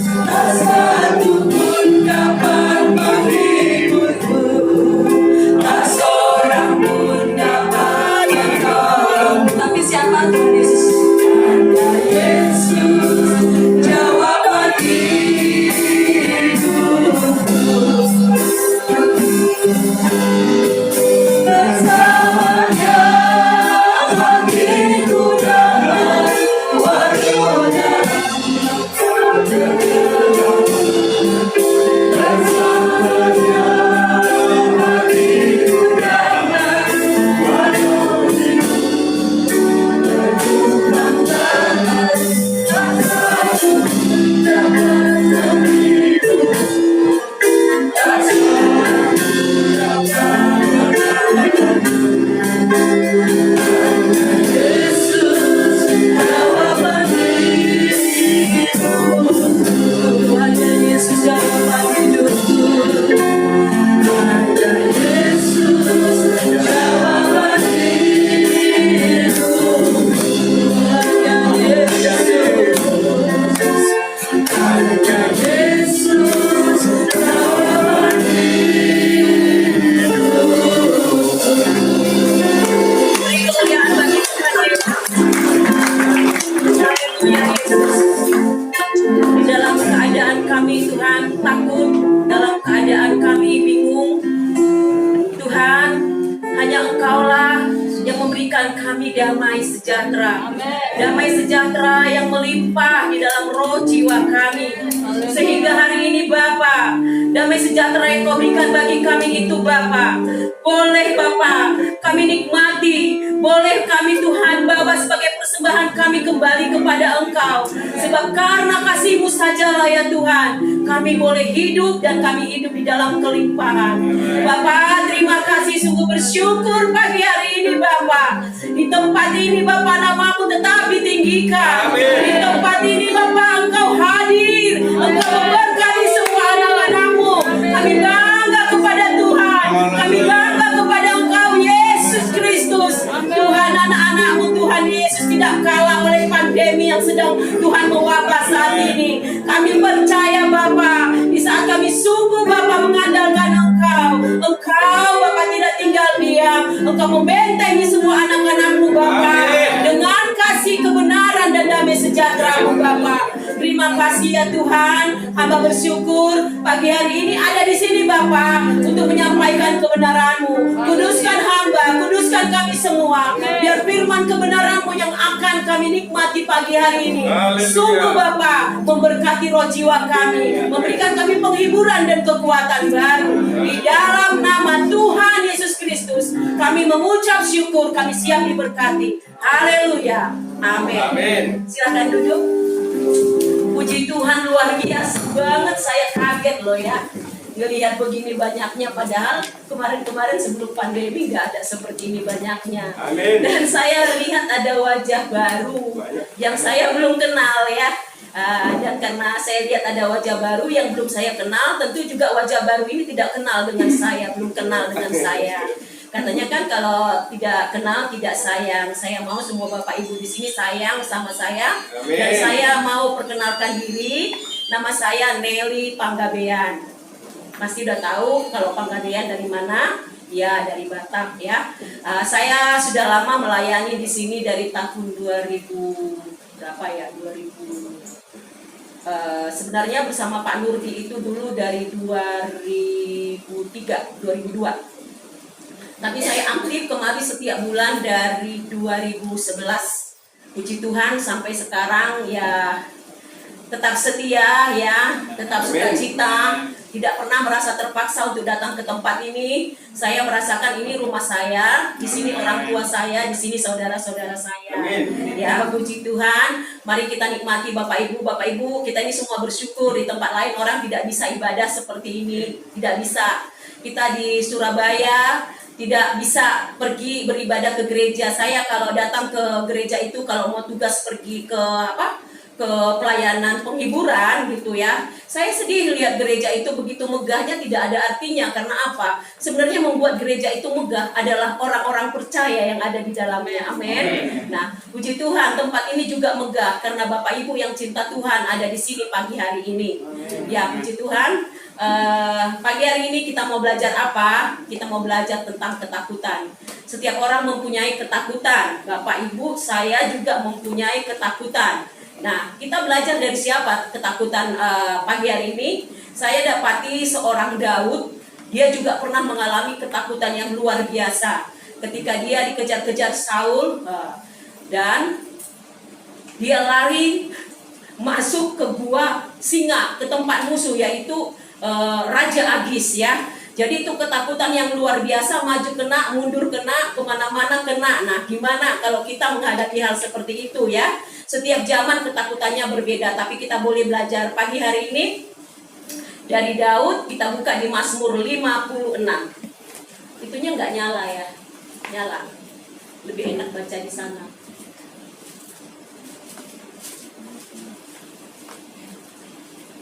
tak satu pun dapat menghiburku, tak seorang pun dapat menolongku. Tapi siapa Tuhan Yesus? Hanya Yesus, jawaban hidupku. Bersamanya hatiku damai, wajahnya bersamanya hatiku damai, wajahnya berjuang damai, tak satu dapat menghidup, tak seorang dapat Yesus, jawaban hidupku. Hanya Yesus jawaban hidupku. Hanya Yesus jawaban hidupku. Hanya Yesus. Hanya Yesus jawaban Beri kemuliaan bagi Tuhan Yesus. Haleluya Yesus. Di dalam keadaan kami Tuhan takut, dalam keadaan kami bingung, Tuhan hanya Engkaulah yang memberikan kami damai sejahtera. Damai sejahtera yang melimpah di dalam roh jiwa kami. Sehingga hari ini Bapa, damai sejahtera yang Kau berikan bagi kami itu Bapa, boleh Bapa kami nikmati, boleh kami Tuhan bawa sebagai persembahan kami kembali kepada Engkau. Sebab karena kasih-Mu sajalah ya Tuhan, kami boleh hidup dan kami hidup di dalam kelimpahan. Bapa, terima kasih, sungguh bersyukur pagi hari ini Bapa. Di tempat ini Bapa, nama-Mu tetap ditinggikan. Di tempat ini Bapa, Engkau hadir, Engkau memberkati semua anak-anak-Mu. Kami bangga kepada Tuhan, kami bangga kepada Engkau Yesus Kristus. Tuhan, anak-anak-Mu Tuhan Yesus tidak kalah oleh pandemi yang sedang Tuhan mewabah saat ini. Kami percaya Bapa, di saat kami sungguh Bapa mengandalkan Engkau, Engkau Bapa tidak tinggal diam. Engkau membentengi semua anak-anak-Mu Bapa dengan kasih, kebenaran dan damai sejahtera-Mu Bapa. Terima kasih ya Tuhan, hamba bersyukur pagi hari ini ada di sini Bapa untuk menyampaikan kebenaran-Mu. Kuduskan hamba, kuduskan kami semua, biar firman kebenaran-Mu yang akan kami nikmati pagi hari ini sungguh Bapa memberkati roh jiwa kami, memberikan kami penghiburan dan kekuatan baru. Di dalam nama Tuhan Yesus Kristus kami mengucap syukur, kami siap diberkati. Haleluya, amin. Silakan duduk. Puji Tuhan, luar biasa banget, saya kaget loh ya ngelihat begini banyaknya, padahal kemarin-kemarin sebelum pandemi nggak ada seperti ini banyaknya. Amin. Dan saya lihat ada wajah baru yang saya belum kenal ya. Dan karena saya lihat ada wajah baru yang belum saya kenal, tentu juga wajah baru ini tidak kenal dengan saya, belum kenal dengan saya. Katanya kan kalau tidak kenal tidak sayang. Saya mau semua Bapak Ibu di sini sayang sama saya. Amin. Dan saya mau perkenalkan diri. Nama saya Nelly Panggabean. Pasti udah tahu kalau Panggabean dari mana? Ya, dari Batak ya. Saya sudah lama melayani di sini dari tahun 2000 berapa ya? 2000. Sebenarnya bersama Pak Nurdi itu dulu dari 2002. Tapi saya aktif kemari setiap bulan dari 2011. Puji Tuhan sampai sekarang ya tetap setia ya, tetap sukacita, tidak pernah merasa terpaksa untuk datang ke tempat ini. Saya merasakan ini rumah saya, di sini orang tua saya, di sini saudara-saudara saya. Ya, puji Tuhan. Mari kita nikmati Bapak Ibu, kita ini semua bersyukur. Di tempat lain orang tidak bisa ibadah seperti ini, tidak bisa. Kita di Surabaya tidak bisa pergi beribadah ke gereja. Saya kalau datang ke gereja itu kalau mau tugas pergi ke ke pelayanan penghiburan gitu ya. Saya sedih lihat gereja itu begitu megahnya tidak ada artinya. Karena apa? Sebenarnya membuat gereja itu megah adalah orang-orang percaya yang ada di dalamnya. Amin. Nah, puji Tuhan, tempat ini juga megah karena Bapak Ibu yang cinta Tuhan ada di sini pagi hari ini. Ya, puji Tuhan. Pagi hari ini kita mau belajar apa? Kita mau belajar tentang ketakutan. Setiap orang mempunyai ketakutan. Bapak Ibu, saya juga mempunyai ketakutan. Nah, kita belajar dari siapa ketakutan pagi hari ini? Saya dapati seorang Daud, dia juga pernah mengalami ketakutan yang luar biasa. Ketika dia dikejar-kejar Saul dan dia lari masuk ke gua singa, ke tempat musuh yaitu Raja Agis ya. Jadi itu ketakutan yang luar biasa, maju kena, mundur kena, kemana-mana kena. Nah, gimana kalau kita menghadapi hal seperti itu ya? Setiap zaman ketakutannya berbeda, tapi kita boleh belajar pagi hari ini dari Daud. Kita buka di Mazmur 56. Itunya nggak nyala ya? Nyala. Lebih enak baca di sana.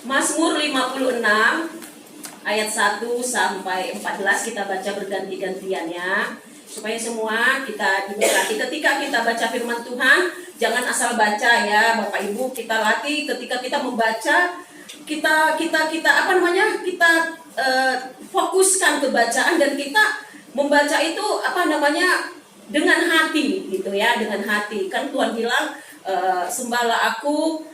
Mazmur 56 ayat 1 sampai 14 kita baca berganti-gantian ya. Supaya semua kita diberkati. Ketika kita baca firman Tuhan, jangan asal baca ya, Bapak Ibu. Kita latih ketika kita membaca, kita fokuskan ke bacaan dan kita membaca itu dengan hati gitu ya, dengan hati. Kan Tuhan bilang sembahlah aku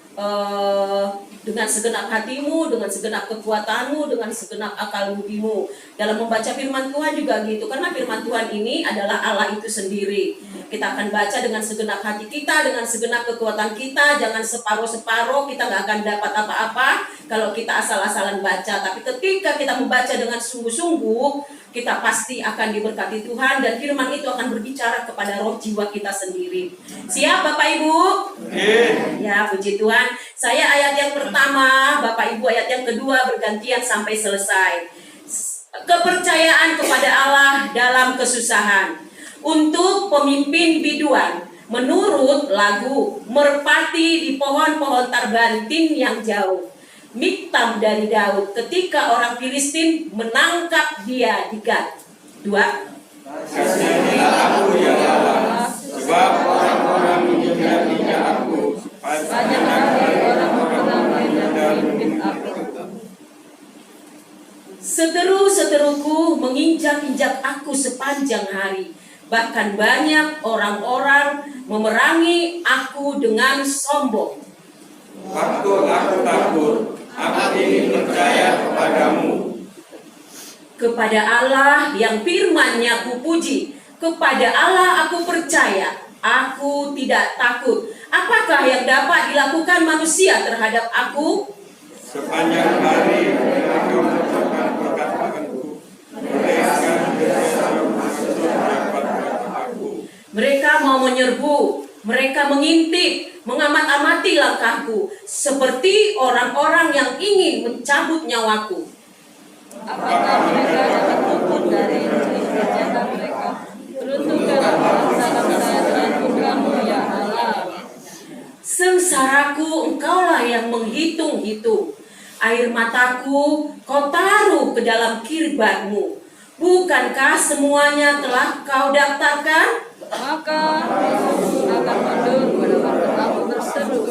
dengan segenap hatimu, dengan segenap kekuatanmu, dengan segenap akal budimu. Dalam membaca firman Tuhan juga gitu, karena firman Tuhan ini adalah Allah itu sendiri. Kita akan baca dengan segenap hati kita, dengan segenap kekuatan kita, jangan separuh-separuh. Kita nggak akan dapat apa-apa kalau kita asal-asalan baca. Tapi ketika kita membaca dengan sungguh-sungguh, kita pasti akan diberkati Tuhan dan firman itu akan berbicara kepada roh jiwa kita sendiri. Siap Bapak Ibu? Ya, puji Tuhan. Saya ayat yang pertama, Bapak Ibu ayat yang kedua bergantian sampai selesai. Kepercayaan kepada Allah dalam kesusahan. Untuk pemimpin biduan, menurut lagu merpati di pohon-pohon tarbantin yang jauh. Miktam dari Daud ketika orang Filistin menangkap dia di Gat. 2. Kasihilah aku ya Allah, sebab orang-orang menjadi aku. Banyak hari orang-orang menjadi aku. Seteru-seteruku menginjak-injak aku sepanjang hari. Bahkan banyak orang-orang memerangi aku dengan sombong. Waktu aku takut, aku ingin percaya kepadamu. Kepada Allah yang firman-Nya kupuji, kepada Allah aku percaya, aku tidak takut. Apakah yang dapat dilakukan manusia terhadap aku? Sepanjang hari mereka mengucapkan perkataanku. Mereka mau menyerbu, mereka mengintip, mengamat-amati langkahku, seperti orang-orang yang ingin mencabut nyawaku. Apakah mereka dapat luput dari kejahatan mereka? Peruntukkanlah dalam saya dengan putramu ya Allah. Sengsaraku engkaulah yang menghitung-hitung. Air mataku kau taruh ke dalam kirbatmu. Bukankah semuanya telah kau daftarkan? Maka Yesus akan mundur pada waktu aku berseru.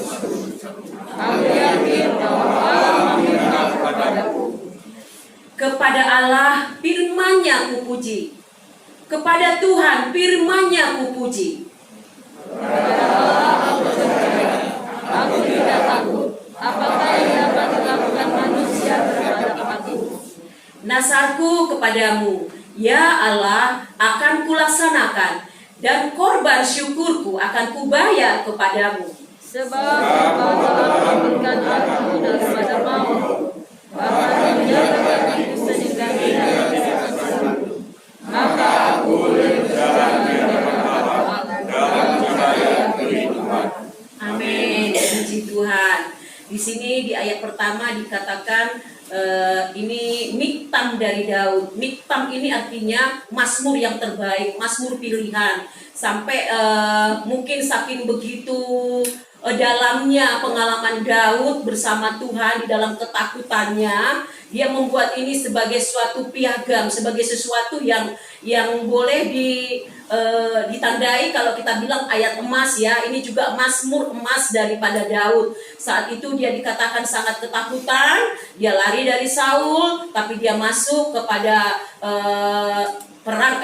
Aku yakin bahwa Allah memihak kepadaku. Kepada Allah firman-Nya kupuji. Kepada Tuhan firman-Nya kupuji. Kepada Allah aku percaya. Aku tidak takut. Apakah yang dapat dilakukan manusia terhadap aku? Nasarku kepadamu, ya Allah, akan kulaksanakan, dan korban syukurku akan kubayar kepadamu. Sebab Engkau telah memberikan aku daripada maut, bahkan menjaga kakiku sehingga tidak bisa tersandung. Maka aku boleh berjalan di hadapan Allah dalam cahaya kehidupan. Amin. Puji Tuhan. Di sini di ayat pertama dikatakan ini miktam dari Daud. Miktam ini artinya mazmur yang terbaik, mazmur pilihan. Sampai mungkin saking begitu dalamnya pengalaman Daud bersama Tuhan di dalam ketakutannya, dia membuat ini sebagai suatu piagam, sebagai sesuatu yang boleh ditandai kalau kita bilang ayat emas ya. Ini juga mazmur emas daripada Daud. Saat itu dia dikatakan sangat ketakutan, dia lari dari Saul, tapi dia masuk kepada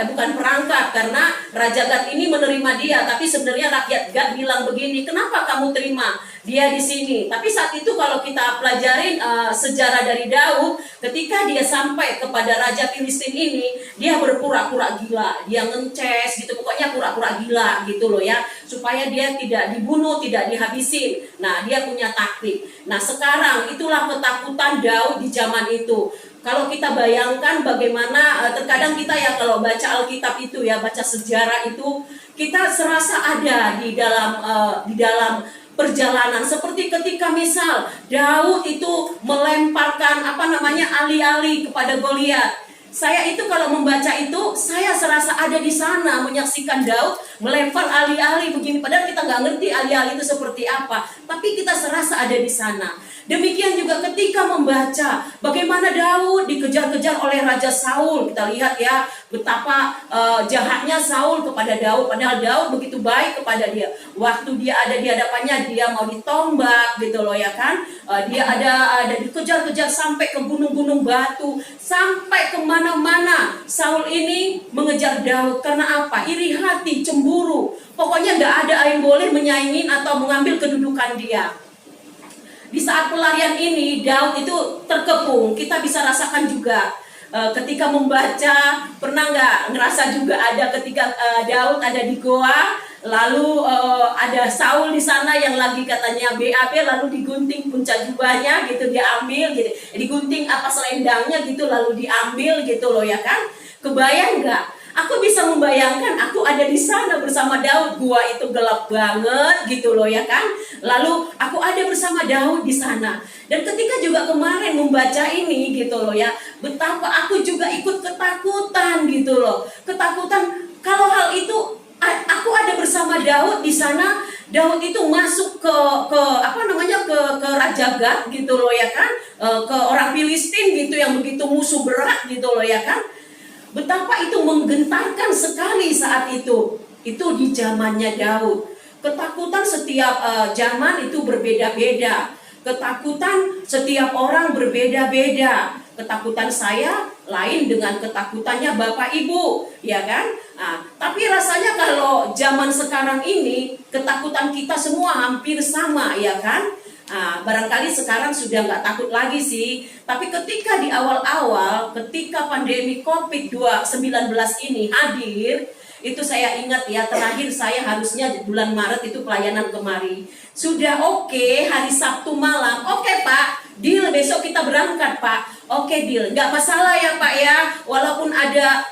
bukan perangkap, karena Raja Gad ini menerima dia, tapi sebenarnya rakyat Gad bilang begini, kenapa kamu terima dia di sini? Tapi saat itu kalau kita pelajarin sejarah dari Daud, ketika dia sampai kepada Raja Filistin ini, dia berpura-pura gila, dia ngeces gitu, pokoknya pura-pura gila gitu loh ya, supaya dia tidak dibunuh, tidak dihabisin. Nah, dia punya taktik. Nah, sekarang itulah ketakutan Daud di zaman itu. Kalau kita bayangkan bagaimana terkadang kita ya kalau baca Alkitab itu ya, baca sejarah itu, kita serasa ada di dalam perjalanan. Seperti ketika misal Daud itu melemparkan ali-ali kepada Goliat. Saya itu kalau membaca itu, saya serasa ada di sana menyaksikan Daud melempar ali-ali begini. Padahal kita nggak ngerti ali-ali itu seperti apa, tapi kita serasa ada di sana. Demikian juga ketika membaca bagaimana Daud dikejar-kejar oleh Raja Saul. Kita lihat ya betapa jahatnya Saul kepada Daud. Padahal Daud begitu baik kepada dia. Waktu dia ada di hadapannya, dia mau ditombak gitu loh ya kan. Dia ada dikejar-kejar sampai ke gunung-gunung batu, sampai kemana-mana. Saul ini mengejar Daud karena apa? Iri hati, cemburu. Pokoknya nggak ada yang boleh menyaingin atau mengambil kedudukan dia. Di saat pelarian ini, Daud itu terkepung. Kita bisa rasakan juga ketika membaca, pernah nggak ngerasa juga ada ketika Daud ada di goa, lalu ada Saul di sana yang lagi katanya BAB, lalu digunting puncak jubahnya gitu, dia ambil gitu, digunting apa selendangnya gitu, lalu diambil gitu loh ya kan. Kebayang nggak? Aku bisa membayangkan aku ada di sana bersama Daud. Gua itu gelap banget gitu loh ya kan. Lalu aku ada bersama Daud di sana. Dan ketika juga kemarin membaca ini gitu loh ya, betapa aku juga ikut ketakutan gitu loh. Ketakutan kalau hal itu aku ada bersama Daud di sana. Daud itu masuk ke Raja Gad gitu loh ya kan. Ke orang Filistin gitu yang begitu musuh berat gitu loh ya kan. Betapa itu menggentarkan sekali saat itu. Itu di zamannya Daud. Ketakutan setiap zaman itu berbeda-beda. Ketakutan setiap orang berbeda-beda. Ketakutan saya lain dengan ketakutannya Bapak Ibu, ya kan? Tapi rasanya kalau zaman sekarang ini ketakutan kita semua hampir sama, ya kan? Barangkali sekarang sudah nggak takut lagi sih. Tapi ketika di awal-awal, ketika pandemi COVID-19 ini hadir, itu saya ingat ya, terakhir saya harusnya bulan Maret itu pelayanan kemari. Sudah oke, hari Sabtu malam, oke Pak, deal besok kita berangkat Pak. Oke deal, nggak masalah ya Pak ya, walaupun ada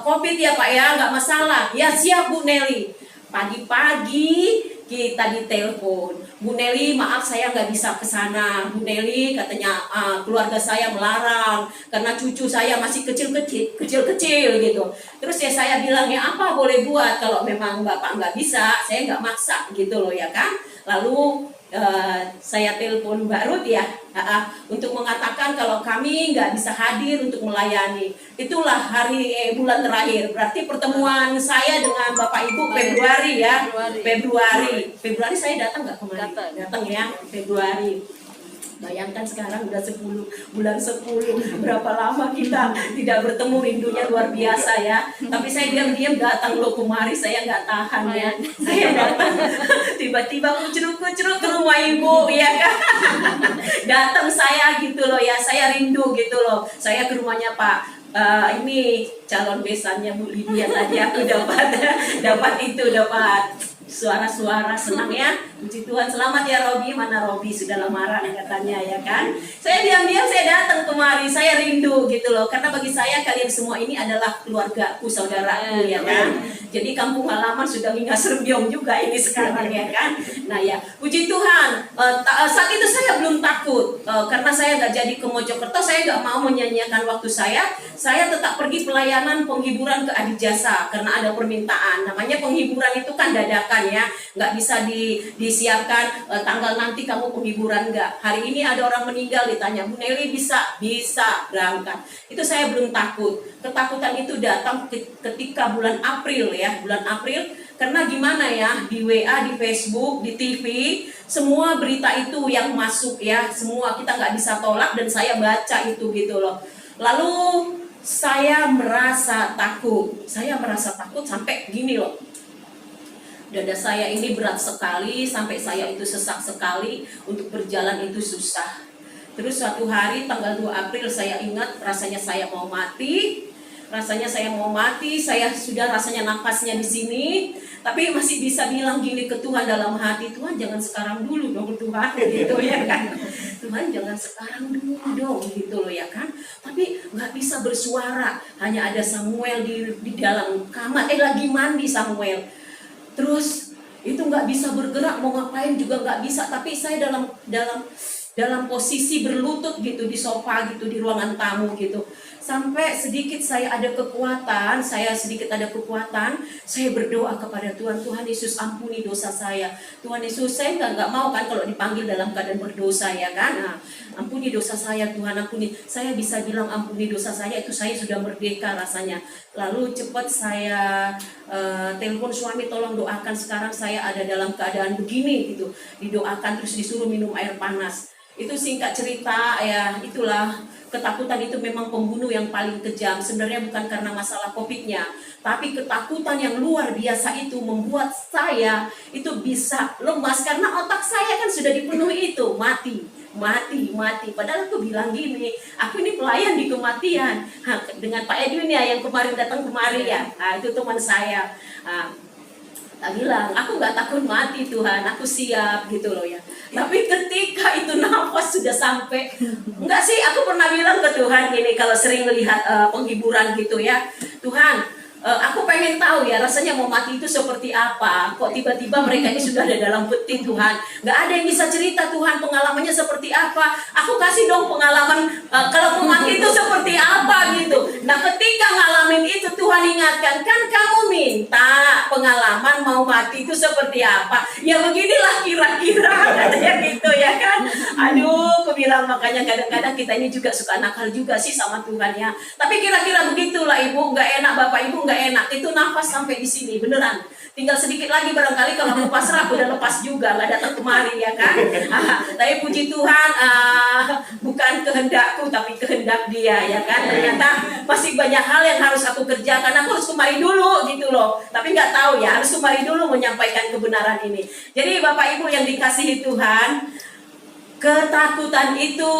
COVID ya Pak ya, nggak masalah. Ya siap Bu Nelly. Pagi-pagi kita ditelepon, Bu Nelly maaf saya nggak bisa ke sana. Bu Nelly katanya keluarga saya melarang karena cucu saya masih kecil-kecil gitu. Terus ya saya bilang ya apa boleh buat, kalau memang Bapak nggak bisa saya nggak maksa gitu loh ya kan. Lalu saya telepon Mbak Ruth ya untuk mengatakan kalau kami nggak bisa hadir untuk melayani. Itulah bulan terakhir. Berarti pertemuan saya dengan Bapak Ibu Februari ya. Februari saya datang nggak kemarin? Datang ya Februari. Bayangkan sekarang udah bulan 10, berapa lama kita tidak bertemu, rindunya luar biasa ya. Tapi saya diam-diam datang loh kemari, saya nggak tahan ya. Saya datang tiba-tiba kucuruk-kucuruk ke rumah ibu ya kan. Datang saya gitu loh ya, saya rindu gitu loh. Saya ke rumahnya Pak. Ini calon besannya Bu Lydia tadi aku dapat suara-suara senang ya. Puji Tuhan, selamat ya Robi. Mana Robi sudah lamaran katanya ya kan. Saya diam-diam saya datang kemari, saya rindu gitu loh. Karena bagi saya kalian semua ini adalah keluargaku, saudaraku ya kan. Jadi kampung halaman sudah ngingas serbiong juga ini sekarang ya kan. Nah ya, puji Tuhan. Saat itu saya belum takut. karena saya nggak jadi ke Mojokerto, saya nggak mau menyanyiakan waktu saya tetap pergi pelayanan penghiburan ke Adijasa karena ada permintaan. Namanya penghiburan itu kan dadakan ya, nggak bisa disiapkan tanggal nanti kamu penghiburan nggak. Hari ini ada orang meninggal, ditanya Bu Nelly bisa berangkat. Itu saya belum takut. Ketakutan itu datang ketika bulan April ya, bulan April. Karena gimana ya, di WA, di Facebook, di TV, semua berita itu yang masuk ya, semua kita nggak bisa tolak dan saya baca itu gitu loh. Lalu saya merasa takut sampai gini loh. Dada saya ini berat sekali, sampai saya itu sesak sekali, untuk berjalan itu susah. Terus suatu hari tanggal 2 April saya ingat rasanya saya mau mati. Saya sudah rasanya nafasnya di sini, tapi masih bisa bilang gini ke Tuhan dalam hati, Tuhan jangan sekarang dulu dong Tuhan, gitu ya kan. Tuhan jangan sekarang dulu dong, gitu loh ya kan. Tapi nggak bisa bersuara, hanya ada Samuel di dalam kamar, lagi mandi Samuel. Terus itu nggak bisa bergerak, mau ngapain juga nggak bisa, tapi saya dalam posisi berlutut gitu di sofa gitu di ruangan tamu gitu. Sampai sedikit saya ada kekuatan, saya berdoa kepada Tuhan, Tuhan Yesus ampuni dosa saya. Tuhan Yesus, saya nggak mau kan kalau dipanggil dalam keadaan berdosa ya kan. Nah, ampuni dosa saya Tuhan, ampuni. Saya bisa bilang ampuni dosa saya, itu saya sudah merdeka rasanya. Lalu cepat saya telepon suami, tolong doakan, sekarang saya ada dalam keadaan begini gitu. Didoakan terus disuruh minum air panas. Itu singkat cerita ya, itulah ketakutan itu memang pembunuh yang paling kejam. Sebenarnya bukan karena masalah COVID-nya, tapi ketakutan yang luar biasa itu membuat saya itu bisa lemas karena otak saya kan sudah dipenuhi itu mati. Padahal aku bilang gini, aku ini pelayan di kematian. Dengan Pak Edwin ya yang kemarin datang kemari ya, itu teman saya. Tak bilang, aku nggak takut mati Tuhan, aku siap gitu loh ya. Tapi ketika itu nafas sudah sampai, enggak sih, aku pernah bilang ke Tuhan gini, kalau sering melihat penghiburan gitu ya, Tuhan, aku pengen tahu ya rasanya mau mati itu seperti apa. Kok tiba-tiba mereka ini sudah ada dalam peti Tuhan, nggak ada yang bisa cerita Tuhan pengalamannya seperti apa. Aku kasih dong pengalaman kalau mau mati itu seperti apa gitu. Nah ketika ngalamin itu Tuhan ingatkan, kan kamu minta pengalaman mau mati itu seperti apa. Ya beginilah kira-kira katanya gitu ya kan. Aduh, aku bilang makanya kadang-kadang kita ini juga suka nakal juga sih sama Tuhan ya. Tapi kira-kira begitulah Ibu, nggak enak Bapak Ibu, nggak enak. Itu nafas sampai di sini beneran. Tinggal sedikit lagi barangkali kalau aku pasrah udah lepas juga, nggak datang kemari ya kan. Tapi puji Tuhan, bukan kehendakku tapi kehendak Dia ya kan. Ternyata masih banyak hal yang harus aku kerjakan. Aku harus kemari dulu gitu loh. Tapi nggak tahu ya, harus kemari dulu menyampaikan kebenaran ini. Jadi Bapak Ibu yang dikasihi Tuhan, ketakutan itu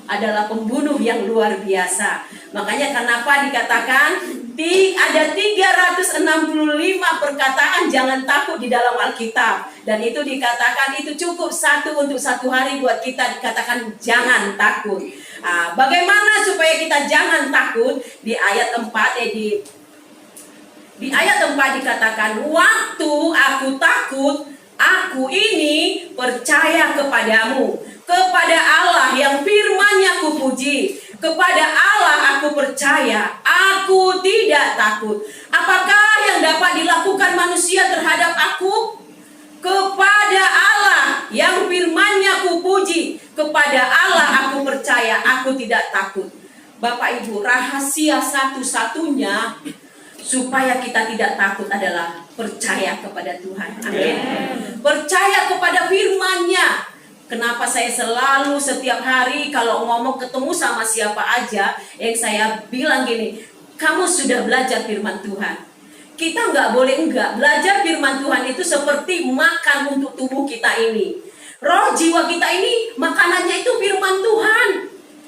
adalah pembunuh yang luar biasa. Makanya kenapa dikatakan ada 365 perkataan jangan takut di dalam Alkitab. Dan itu dikatakan itu cukup untuk satu hari buat kita dikatakan jangan takut. Bagaimana supaya kita jangan takut? Di ayat 4 di ayat 4 dikatakan, waktu aku takut, aku ini percaya kepadamu, kepada Allah yang firman-Nya kupuji. Kepada Allah aku percaya, aku tidak takut. Apakah yang dapat dilakukan manusia terhadap aku? Kepada Allah yang firman-Nya kupuji, kepada Allah aku percaya, aku tidak takut. Bapak Ibu, rahasia satu-satunya supaya kita tidak takut adalah percaya kepada Tuhan. Amin. Percaya kepada firman-Nya. Kenapa saya selalu setiap hari kalau ngomong ketemu sama siapa aja, yang saya bilang gini, kamu sudah belajar firman Tuhan. Kita nggak boleh belajar firman Tuhan itu seperti makan untuk tubuh kita ini. Roh jiwa kita ini makanannya itu firman Tuhan.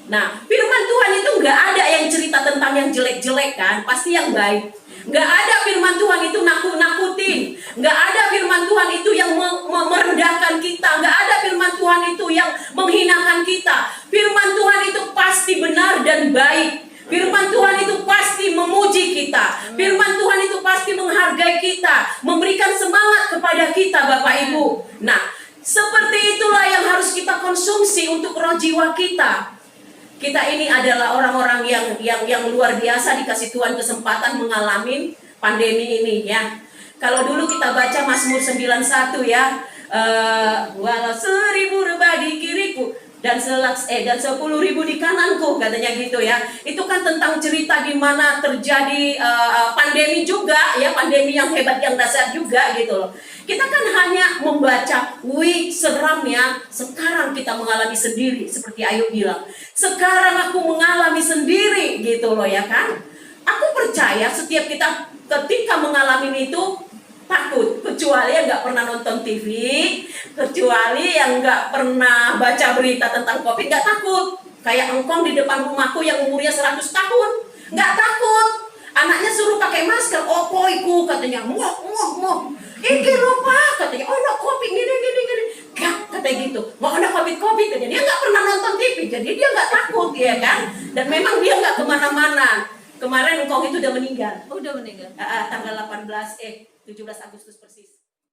Nah, firman Tuhan itu nggak ada yang cerita tentang yang jelek-jelek kan, pasti yang baik. Nggak ada firman Tuhan itu nakut-nakutin. Nggak ada firman Tuhan itu yang merendahkan kita. Nggak ada firman Tuhan itu yang menghinakan kita. Firman Tuhan itu pasti benar dan baik. Firman Tuhan itu pasti memuji kita. Firman Tuhan itu pasti menghargai kita, memberikan semangat kepada kita Bapak Ibu. Nah, seperti itulah yang harus kita konsumsi untuk roh kalau jiwa kita ini adalah orang-orang yang luar biasa, dikasih Tuhan kesempatan mengalami pandemi ini ya. Kalau dulu kita baca Mazmur 91 ya, walau 1000 rebah di kiriku dan 10.000 di kananku, katanya gitu ya. Itu kan tentang cerita di mana terjadi pandemi juga ya, pandemi yang hebat, yang dahsyat juga gitu loh. Kita kan hanya membaca, wih seram ya, sekarang kita mengalami sendiri, seperti Ayub bilang, sekarang aku mengalami sendiri gitu loh ya kan. Aku percaya setiap kita ketika mengalami itu takut, kecuali yang nggak pernah nonton TV, kecuali yang nggak pernah baca berita tentang COVID, nggak takut. Kayak engkong di depan rumahku yang umurnya 100 tahun, nggak takut. Anaknya suruh pakai masker, oh poiku katanya, moh, iki lupa katanya, oh no COVID gini, gak katanya gitu, mau ada COVID katanya. Dia nggak pernah nonton TV, jadi dia nggak takut ya kan. Dan memang dia nggak kemana-mana. Kemarin engkong itu udah meninggal. Oh, udah meninggal. Tanggal 17 Agustus persis.